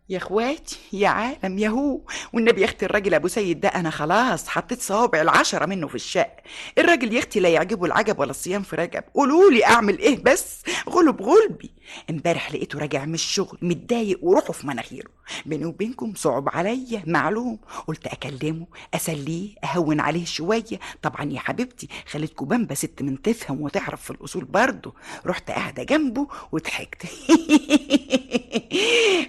يا اخواتي يا عالم ياهو، والنبي يا اختي الراجل ابو سيد ده انا خلاص حطيت صوابع العشرة منه في الشق. الراجل يا اختي لا يعجبه العجب ولا الصيام في رجب، قولولي اعمل ايه بس؟ غلب غلبي. امبارح لقيته راجع من الشغل متضايق وروحه في مناخيره. بيني وبينكم صعب عليا معلوم، قلت اكلمه اسليه اهون عليه شويه. طبعا يا حبيبتي خالتكم بامبا ست من تفهم وتعرف في الاصول برضه. رحت قاعده جنبه وضحكت.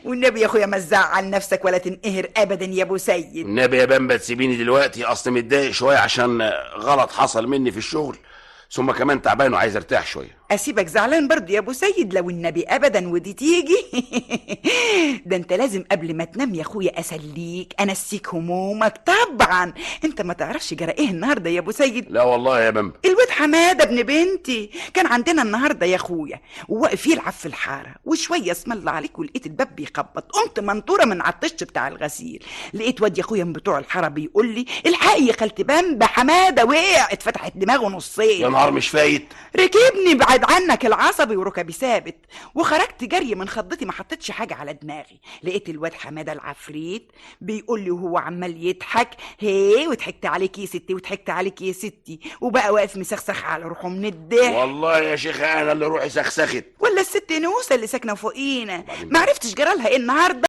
والنبي يا اخويا ما تزعل نفسك ولا تنقهر ابدا يا ابو سيد. النبي يا بامبا تسيبيني دلوقتي، اصل متضايق شويه عشان غلط حصل مني في الشغل، ثم كمان تعبان وعايز ارتاح شويه. اسيبك زعلان برضه يا ابو سيد؟ لو النبي ابدا ودي تيجي. ده انت لازم قبل ما تنام يا اخويا اسليك انسيك همومك طبعا. انت ما تعرفش جرى ايه النهارده يا ابو سيد؟ لا والله يا بامبا. الواد حماده ابن بنتي كان عندنا النهارده يا اخويا، وواقف يلعب في الحاره، وشويه اسم الله عليك ولقيت الباب بيخبط، قمت منطوره من على الطش بتاع الغسيل. لقيت واد يا اخويا من بتوع الحاره بيقول لي الحقي يا خالتي بامبا حماده وقع اتفتحت دماغه يا نصين. نهار مش فايت. ركبني بعد عنك العصبي وركبي ثابت، وخرجت جري من خضتي ما حطيتش حاجه على دماغي. لقيت الواد حماده العفريت بيقول لي وهو عمال يضحك، هي وضحكت عليك يا ستي وضحكت عليك يا ستي، وبقى واقف مسخسخ على روحه من الضحك. والله يا شيخ انا اللي روحي سخسخت. ولا الست نوسه اللي ساكنه فوقينا وبعدين ما بقى؟ عرفتش جرالها ايه النهارده؟